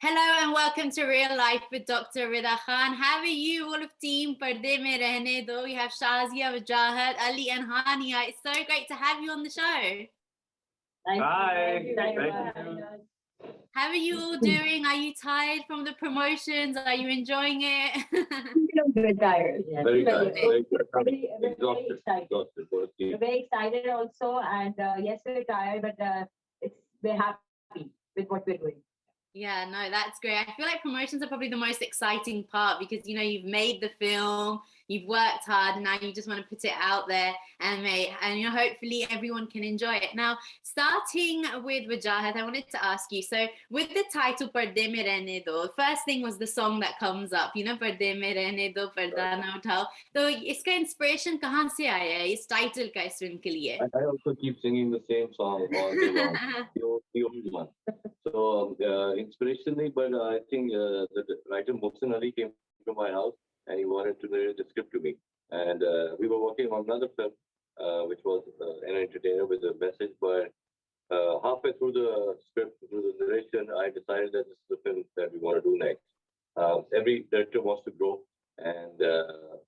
Hello and welcome to Real Life with Dr. Ridah Khan. How are you, all of team Parde mein Rehne do? We have Shazia, Wajahat, Ali and Hania. It's so great to have you on the show. Hi. Thank you. How are you all doing? Are you tired from the promotions? Are you enjoying it? Very tired. Yeah. Very tired. Very excited. We're very excited also, and yes, we're tired, but we're happy with what we're doing. Yeah, no, that's great. I feel like promotions are probably the most exciting part because, you've made the film, you've worked hard, and now you just want to put it out there and hopefully everyone can enjoy it. Now, starting with Wajahat, I wanted to ask you, so with the title Parde mein Rehne do, first thing was the song that comes up, Parde mein Rehne do, Parda na uthao. So, iska inspiration kahan se aaya hai, is title ka is film ke liye? I also keep singing the same song all day long, the old one. So, inspirationally, but I think the writer Mohsin Ali came to my house and he wanted to narrate the script to me. And we were working on another film, which was an entertainer with a message. But halfway through the script, through the narration, I decided that this is the film that we want to do next. Every director wants to grow and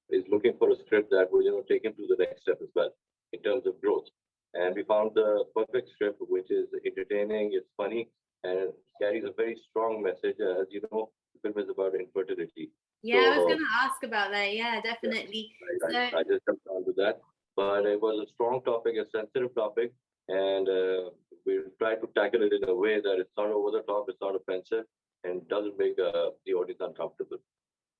is looking for a script that will, take him to the next step as well in terms of growth. And we found the perfect script, which is entertaining, it's funny, and carries a very strong message. As you know, the film is about infertility. Yeah, I was going to ask about that. Yeah, definitely. Yeah, I just jumped onto that. But it was a strong topic, a sensitive topic, and we tried to tackle it in a way that it's not over the top, it's not offensive, and doesn't make the audience uncomfortable.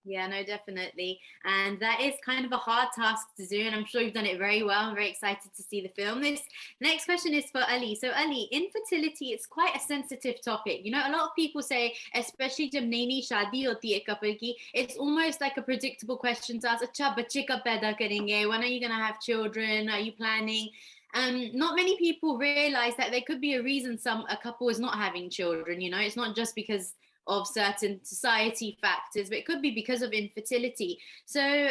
Yeah, no, definitely. And that is kind of a hard task to do, and I'm sure you've done it very well. I'm very excited to see the film. This next question is for Ali. So, Ali, infertility, it's quite a sensitive topic. A lot of people say, especially jab nayi shadi hoti hai couple ki, it's almost like a predictable question to ask, acha, bachche kab paida karenge? When are you going to have children? Are you planning? Not many people realize that there could be a reason a couple is not having children. It's not just because of certain society factors, but it could be because of infertility. So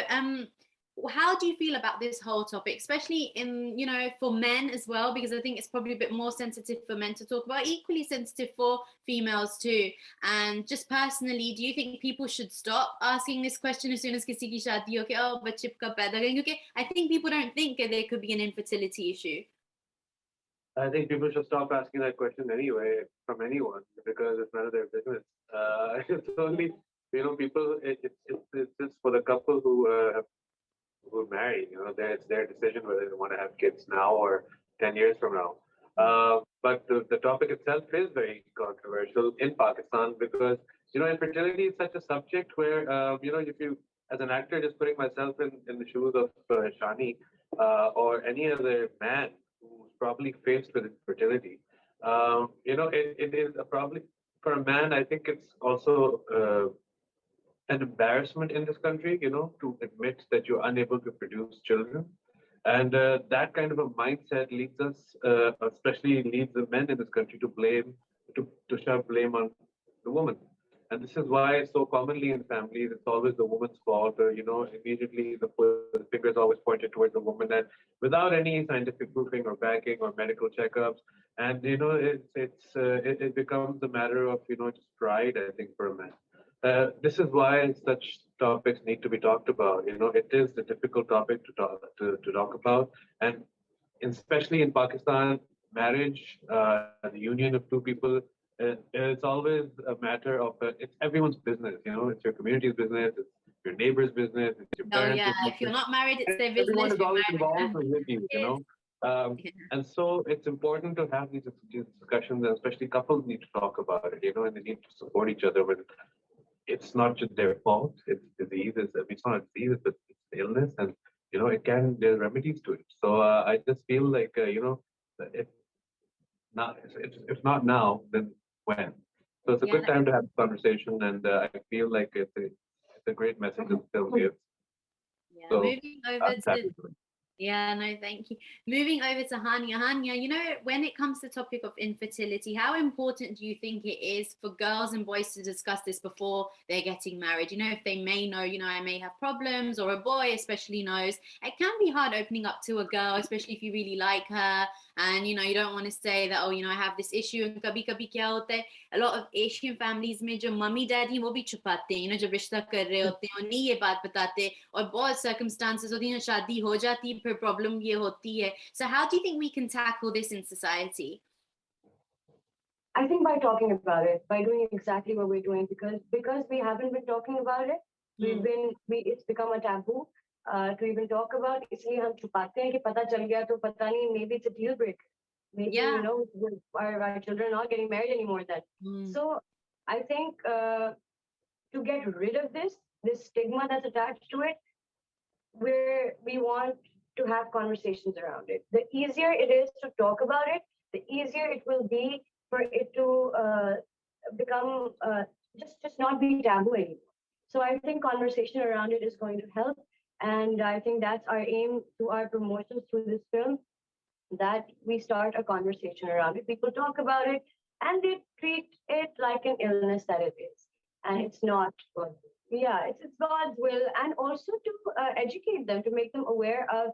how do you feel about this whole topic, especially in for men as well, because I think it's probably a bit more sensitive for men to talk about, equally sensitive for females too? And just personally, do you think people should stop asking this question as soon as kisi ki shadi ho ke oh bachche kab paida karenge? Okay, I think people don't think that there could be an infertility issue. I think people should stop asking that question anyway from anyone because it's none of their business. It's only people. It's just for the couple who marry. It's their decision whether they want to have kids now or 10 years from now. But the topic itself is very controversial in Pakistan because infertility is such a subject where if you, as an actor, just putting myself in the shoes of Shani or any other man who's probably faced with infertility, it is probably for a man. I think it's also an embarrassment in this country, to admit that you're unable to produce children, and that kind of a mindset leads us, especially leads the men in this country to shove blame on the woman. And this is why so commonly in families, it's always the woman's fault. Immediately the finger is always pointed towards the woman, and without any scientific proofing or backing or medical checkups. And it becomes a matter of just pride, I think, for a man. This is why such topics need to be talked about. It is a difficult topic to talk about, and especially in Pakistan, marriage, the union of two people. It's always a matter of it's everyone's business. It's your community's business, it's your neighbor's business, it's your parents' business. If you're not married, it's their business. Everyone is always involved with you. And so it's important to have these discussions, and especially couples need to talk about it. And they need to support each other. But it's not just their fault. It's diseases. It's not a disease, but it's illness, and there's remedies to it. So I just feel like if not now, then when? So it's a good time to have a conversation, and I feel like it's a great message the film gives. Yeah, so, moving over to Yeah, no, thank you. Moving over to Hania. Hania, when it comes to the topic of infertility, how important do you think it is for girls and boys to discuss this before they're getting married? If they may know, I may have problems, or a boy especially knows, it can be hard opening up to a girl, especially if you really like her. and you don't want to say that, oh, I have this issue. And kabhi kabhi kya hota hai, a lot of Asian families mein jo mummy daddy wo bhi छुपाते हैं, जब रिश्ता कर रहे होते हैं और नहीं ये बात बताते, और बहुत circumstances होती हैं, शादी हो जाती है, फिर problem ये होती है. So how do you think we can tackle this in society? I think by talking about it, by doing exactly what we're doing, because we haven't been talking about it, it's become a taboo to even talk about. इसलिए हम छुपाते हैं कि पता चल गया तो पता नहीं, maybe it's a deal breaker. Maybe our children are not getting married anymore then. So I think to get rid of this stigma that's attached to it, we want to have conversations around it. The easier it is to talk about it, the easier it will be for it to become just not be taboo anymore. So I think conversation around it is going to help, and I think that's our aim through our promotions through this film, that we start a conversation around it. People talk about it, and they treat it like an illness that it is, and it's not. Yeah, it's God's will, and also to educate them, to make them aware of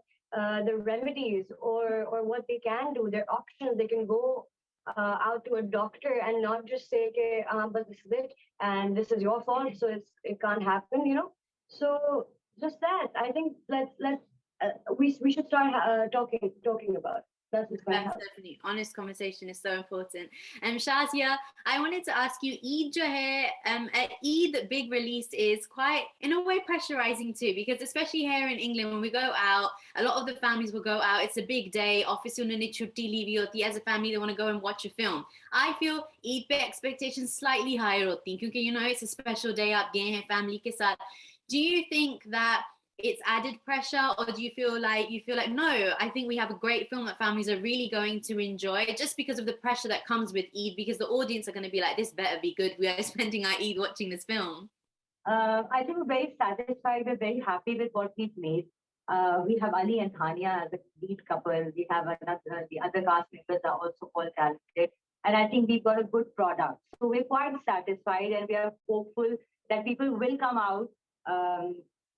the remedies or what they can do, their options. They can go out to a doctor and not just say, okay, but this is it, and this is your fault, so it can't happen, So just that, I think we should start talking about it. That's definitely, honest conversation is so important. Shazia, I wanted to ask you, Eid jo hai, Eid big release is quite, in a way, pressurizing too, because especially here in England, when we go out, a lot of the families will go out. It's a big day. Office unhone chutti li hui hoti. As a family, they want to go and watch a film. I feel Eid pe expectations slightly higher hoti, because it's a special day. Aap gaye hain family ke saath. Do you think that it's added pressure, or do you feel like no, I think we have a great film that families are really going to enjoy, just because of the pressure that comes with Eid, because the audience are going to be like, this better be good, we are spending our Eid watching this film? I think we're very satisfied, we're very happy with what we've made. We have Ali and Hania as a lead couple. We have the other cast members are also all talented, and I think we've got a good product, so we're quite satisfied, and we are hopeful that people will come out,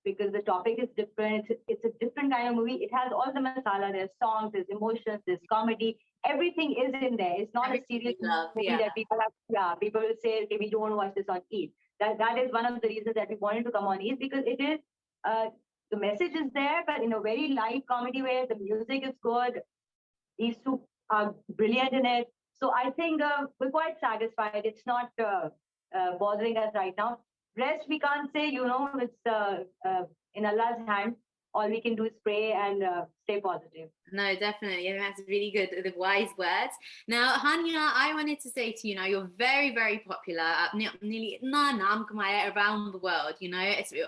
because the topic is different. It's a different kind of movie. It has all the masala. There's songs, there's emotions, there's comedy. Everything is in there. It's not a serious movie that people have. Yeah, people will say, okay, we don't watch this on Eid. That is one of the reasons that we wanted to come on Eid, because it is the message is there, but in a very light comedy way. The music is good. These two are brilliant in it. So I think we're quite satisfied. It's not bothering us right now. Rest we can't say, it's in Allah's hand. All we can do is pray and stay positive. No, definitely. That's really good. The wise words. Now, Hania, I wanted to say to you, you're very, very popular. Nearly around the world,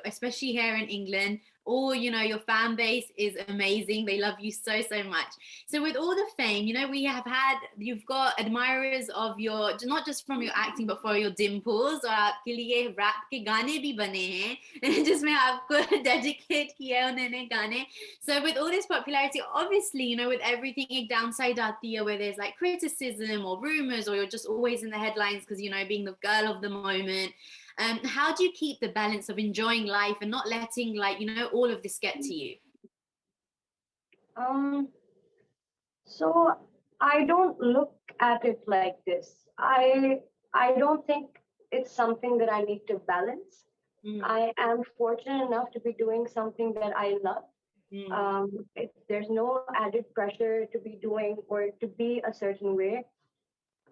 especially here in England. Or, your fan base is amazing. They love you so, so much. So with all the fame, you've got admirers of your, not just from your acting, but for your dimples. और आपके लिए rap के गाने भी बने हैं, जिसमें आपको dedicate किया है उन्होंने गाने. So with all this popularity, obviously, with everything, एक downside आती है, where there's like criticism or rumors, or you're just always in the headlines because, being the girl of the moment. How do you keep the balance of enjoying life and not letting all of this get to you? So I don't look at it like this. I don't think it's something that I need to balance. I am fortunate enough to be doing something that I love. There's no added pressure to be doing or to be a certain way.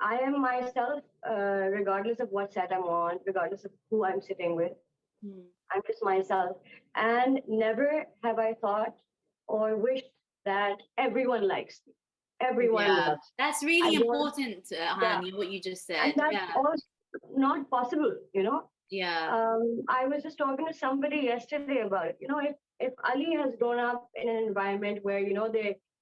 I am myself, regardless of what set I'm on, regardless of who I'm sitting with. I'm just myself. And never have I thought or wished that everyone likes me. Everyone loves me. That's really important, Hania, what you just said. And that's also not possible, Yeah. I was just talking to somebody yesterday about it. If Ali has grown up in an environment where,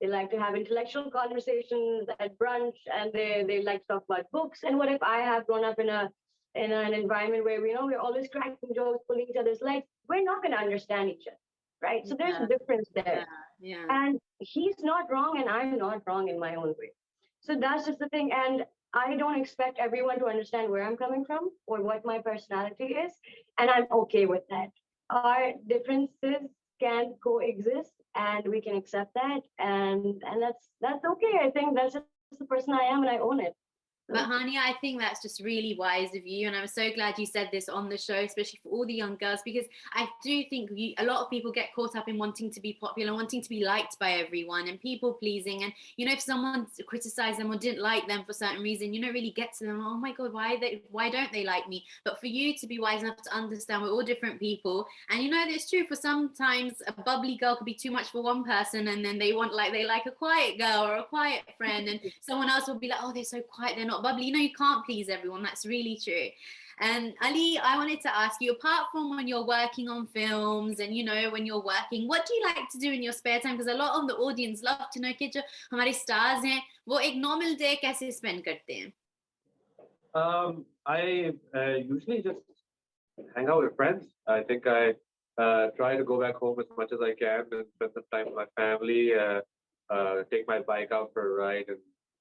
they like to have intellectual conversations at brunch, and they like to talk about books. And what if I have grown up in an environment where we're always cracking jokes, pulling each other's legs? We're not going to understand each other, right? So there's a difference there. Yeah. And he's not wrong, and I'm not wrong in my own way. So that's just the thing. And I don't expect everyone to understand where I'm coming from or what my personality is, and I'm okay with that. Our differences can coexist, and we can accept that, and that's okay. I think that's just the person I am, and I own it. But Hania, I think that's just really wise of you, and I'm so glad you said this on the show, especially for all the young girls, because I do think a lot of people get caught up in wanting to be popular, wanting to be liked by everyone, and people pleasing. And if someone criticized them or didn't like them for a certain reason, you don't really get to them. Oh my God, why don't they like me? But for you to be wise enough to understand we're all different people, and it's true. For sometimes a bubbly girl could be too much for one person, and then they like a quiet girl or a quiet friend, and someone else will be like, oh, they're so quiet, they're not bubbly. You can't please everyone. That's really true. And Ali, I wanted to ask you, apart from when you're working on films and when you're working, what do you like to do in your spare time? Because a lot of the audience love to know कि जो हमारे stars हैं वो एक normal day कैसे spend करते हैं? I usually just hang out with friends. I think I try to go back home as much as I can and spend some time with my family. Take my bike out for a ride, and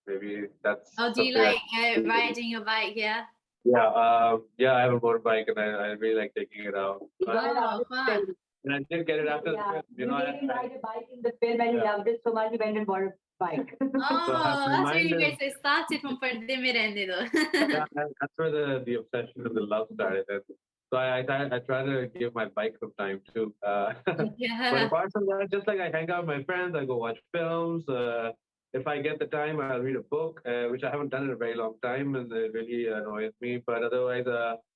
maybe that's. Oh, do you like riding your bike? Yeah. Yeah, I have a motorbike, and I really like taking it out. Oh, fun. And I did get it after the film. You didn't ride a bike in the film, and you loved it so much you went and bought a bike. Oh, that's really great. So it started from Parde mein rehne do. Yeah, that's where the obsession and the love started. And so I try to give my bike some time too. Yeah. But apart from that, just like I hang out with my friends, I go watch films. If I get the time, I'll read a book, which I haven't done in a very long time, and it really annoys me. But otherwise,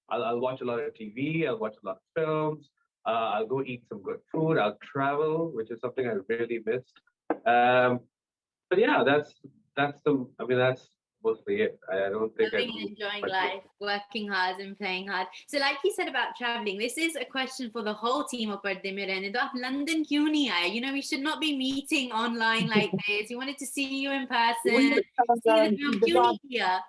I'll watch a lot of TV. I'll watch a lot of films. I'll go eat some good food. I'll travel, which is something I really missed. But yeah, that's mostly it. I don't think Living and enjoying life, working hard and playing hard. So like you said about traveling, this is a question for the whole team of Parde mein rehne do. आप London क्यों नहीं आए? We should not be meeting online like this. We wanted to see you in person. See the film. क्यों नहीं किया?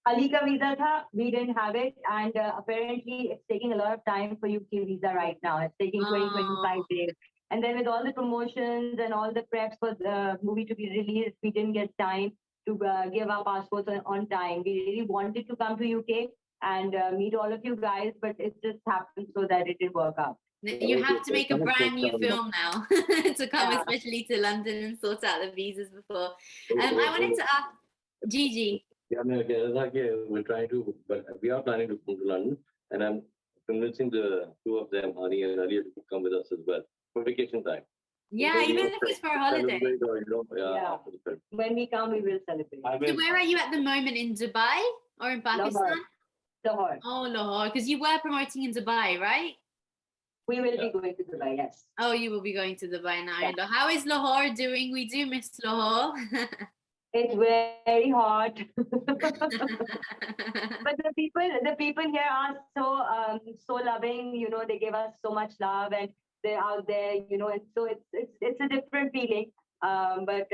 Ali ka visa tha, we didn't have it, and apparently it's taking a lot of time for UK visa right now. It's taking 25 days. And then with all the promotions and all the preps for the movie to be released, we didn't get time to give our passports on time. We really wanted to come to UK and meet all of you guys, but it just happened so that it didn't work out. You have to make a brand new film now to come, especially to London, and sort out the visas before. I wanted to ask Gigi. Yeah, we're trying to, but we are planning to come to London, and I'm convincing the two of them, Hania and Ali, to come with us as well for vacation time. Yeah, even if it's for a holiday. After the film. When we come, we will celebrate. So where are you at the moment? In Dubai or in Pakistan? Lahore. Oh, Lahore, because you were promoting in Dubai, right? We will be going to Dubai, yes. Oh, you will be going to Dubai now. Yeah. How is Lahore doing? We do miss Lahore. It's very hot. But the people here are so loving. They give us so much love, and they're out there. And so it's a different feeling. But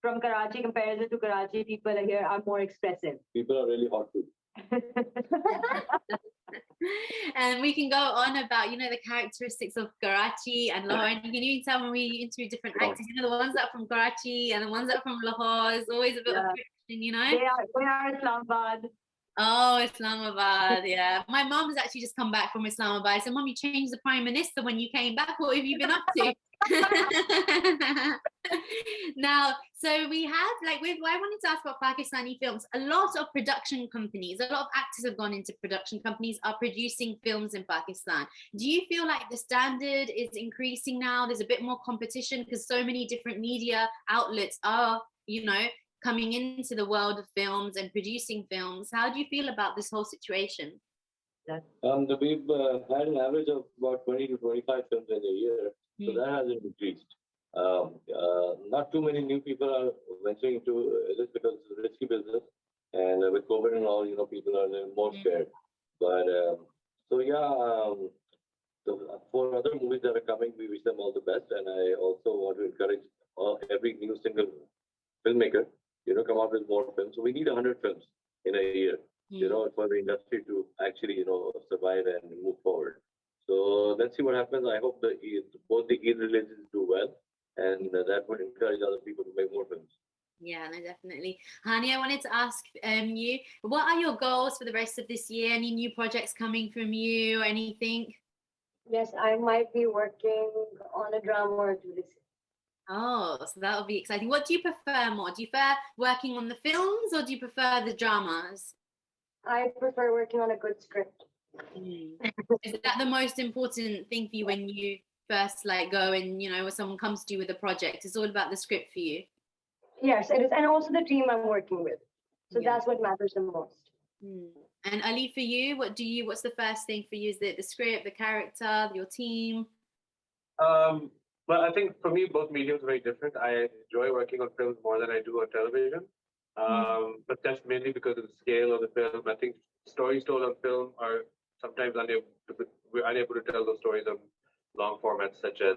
from Karachi, comparison to Karachi, people here are more expressive. People are really hot too. And we can go on about the characteristics of Karachi and Lahore, and you can even tell when we interview different actors, the ones that are from Karachi and the ones that are from Lahore is always a bit of friction, They are Islamabad. Oh, Islamabad, yeah. My mom's actually just come back from Islamabad. I said, Mom, you changed the Prime Minister when you came back. What have you been up to? Now, so we have, I wanted to ask about Pakistani films. A lot of production companies, a lot of actors have gone into production companies, are producing films in Pakistan. Do you feel like the standard is increasing now? There's a bit more competition because so many different media outlets are, coming into the world of films and producing films. How do you feel about this whole situation? We've had an average of about 20 to 25 films in a year, so that hasn't increased. Not too many new people are venturing into this because it's a risky business, and with COVID and all, people are a little more scared. But for other movies that are coming, we wish them all the best, and I also want to encourage every new single filmmaker, come out with more films. So we need 100 films in a year, for the industry to actually, survive and move forward. So let's see what happens. I hope both the Eid religions do well, and that would encourage other people to make more films. Yeah, no, definitely. Hania, I wanted to ask you, what are your goals for the rest of this year? Any new projects coming from you? Anything? Yes, I might be working on a drama or two this year. Oh, so that'll be exciting. What do you prefer more? Do you prefer working on the films or do you prefer the dramas? I prefer working on a good script. Mm. Is that the most important thing for you when you first like go and when someone comes to you with a project? It's all about the script for you. Yes, it is, and also the team I'm working with. So Yeah. that's what matters the most. Mm. And Ali, for you, what's the first thing for you? Is it the script, the character, your team? Well, I think for me, both mediums are very different. I enjoy working on films more than I do on television. But that's mainly because of the scale of the film. I think stories told on film are sometimes we're unable to tell those stories on long formats such as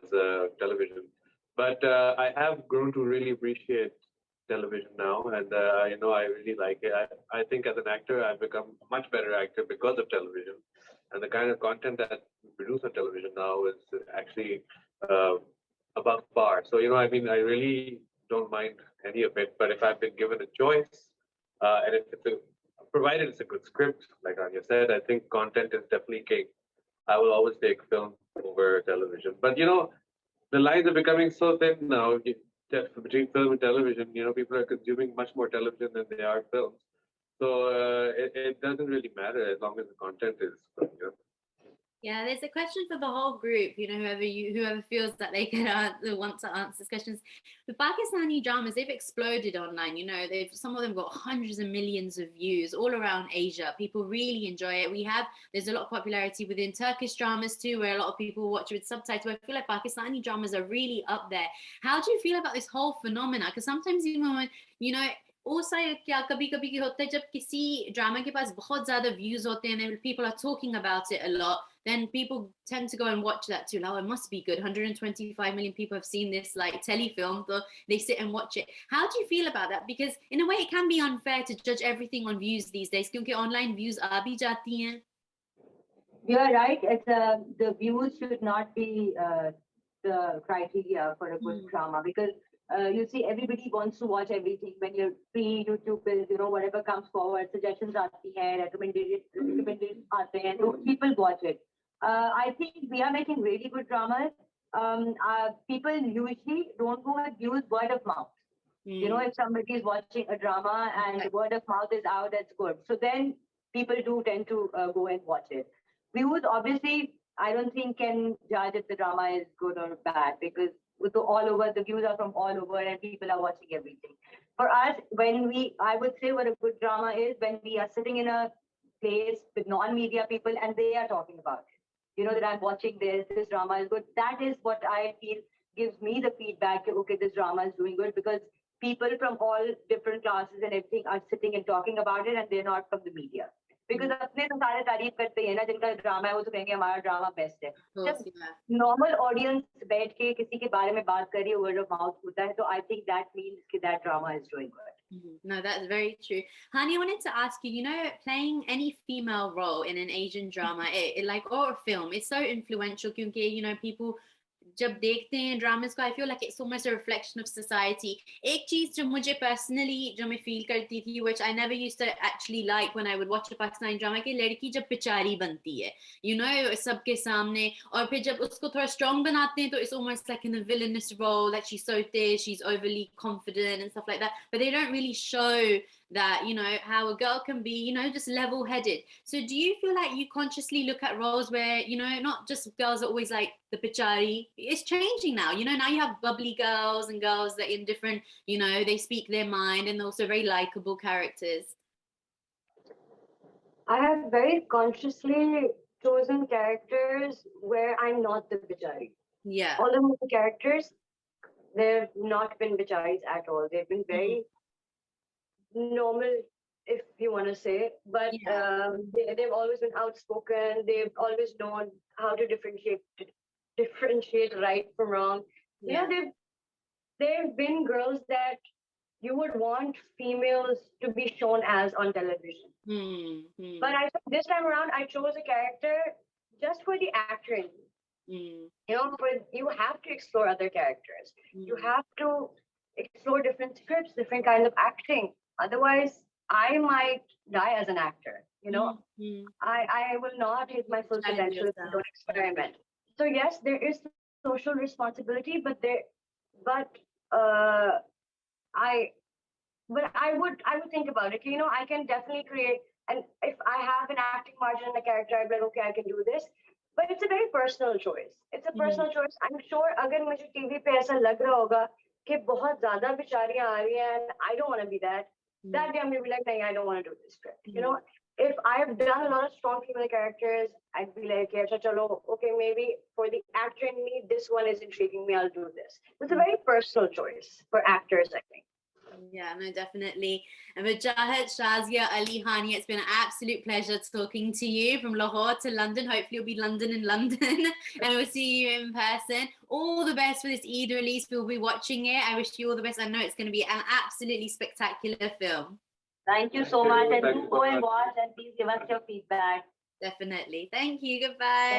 television. But I have grown to really appreciate television now, and I really like it. I think as an actor, I've become a much better actor because of television, and the kind of content that we produce on television now is actually uh, above par. So I mean, I really don't mind any of it. But if I've been given a choice, and if provided it's a good script, like Anya said, I think content is definitely king. I will always take film over television. But the lines are becoming so thin now between film and television. People are consuming much more television than they are films. So it doesn't really matter as long as the content is good. Yeah, there's a question for the whole group. Whoever feels that they can want to answer this questions. The Pakistani dramas, they've exploded online. Some of them got hundreds of millions of views all around Asia. People really enjoy it. There's a lot of popularity within Turkish dramas too, where a lot of people watch with subtitles. I feel like Pakistani dramas are really up there. How do you feel about this whole phenomena? Because sometimes when also क्या कभी कभी क्या होता है जब किसी drama के पास बहुत ज्यादा views होते हैं, people are talking about it a lot, then people tend to go and watch that too. Now it must be good. 125 million people have seen this like telefilm, so they sit and watch it. How do you feel about that? Because in a way it can be unfair to judge everything on views these days क्योंकि online views आ भी जाती हैं. You're right. The views should not be the criteria for a good drama because you see everybody wants to watch everything when you're free. YouTube is whatever comes forward, suggestions aati hai, recommended aate hain, so people watch it. I think we are making really good dramas. People usually don't go with views, word of mouth. If somebody is watching a drama and word of mouth is out, that's good. So then people do tend to go and watch it. Views, obviously, I don't think can judge if the drama is good or bad because all over, the views are from all over and people are watching everything. For us, I would say what a good drama is when we are sitting in a place with non-media people and they are talking about it. That I'm watching this drama is good. That is what I feel gives me the feedback, okay, this drama is doing good because people from all different classes and everything are sitting and talking about it and they're not from the media. Because अपने तो सारे तारीफ करते हैं ना जिनका drama है वो तो कहेंगे हमारा ड्रामा बेस्ट है जब नॉर्मल ऑडियंस बैठ के किसी के बारे में बात कर रही है वर्ड ऑफ माउथ होता है तो आई थिंक दैट मींस कि that drama is doing good. No, that's very true. Hani, I wanted to ask you, playing any female role in an Asian drama, or a film, it's so influential because, people जब देखते हैं dramas को, I feel like it's almost a reflection of society. एक चीज जो मुझे personally जो मैं feel करती थी, which I never used to actually like when I would watch a Pakistani drama, कि लड़की जब पिचारी बनती है, सबके सामने, और फिर जब उसको थोड़ा strong बनाते हैं, तो it's almost like in a villainous role, like she's so this, she's overly confident and stuff like that, but they don't really show that, how a girl can be, just level-headed. So do you feel like you consciously look at roles where, not just girls are always like the pichari? It's changing now. Now you have bubbly girls and girls that in different, they speak their mind and also very likable characters. I have very consciously chosen characters where I'm not the pichari. Yeah. All of the characters, they've not been bicharis at all. They've been very normal, if you want to say, but they've always been outspoken. They've always known how to differentiate right from wrong. They've been girls that you would want females to be shown as on television. But I think this time around I chose a character just for the acting. But you have to explore other characters. You have to explore different scripts, different kinds of acting. Otherwise, I might die as an actor. I will not hit my full potential if I don't experiment. So yes, there is social responsibility, but uh, I I would think about it. You know, I can definitely create, and if I have an acting margin in a character, I'd be like, okay, I can do this. But it's a very personal choice. It's a personal choice. I'm sure अगर मुझे TV पे ऐसा लग रहा होगा कि बहुत ज़्यादा बेचारियां आ रही हैं, and I don't want to be that. That day I'm gonna be like, no, I don't want to do this script. You know, if I have done a lot of strong female characters, I'd be like, yeah, chalo, okay, maybe for the actor in me, this one is intriguing me. I'll do this. It's a very personal choice for actors, I think. Yeah, no, definitely. And Wajahat, Shazia, Ali, Hania, it's been an absolute pleasure talking to you from Lahore to London. Hopefully, it'll be London in London, and we'll see you in person. All the best for this Eid release. We'll be watching it. I wish you all the best. I know it's going to be an absolutely spectacular film. Thank you so much, and do go and watch, and please give us your feedback. Definitely. Thank you. Goodbye.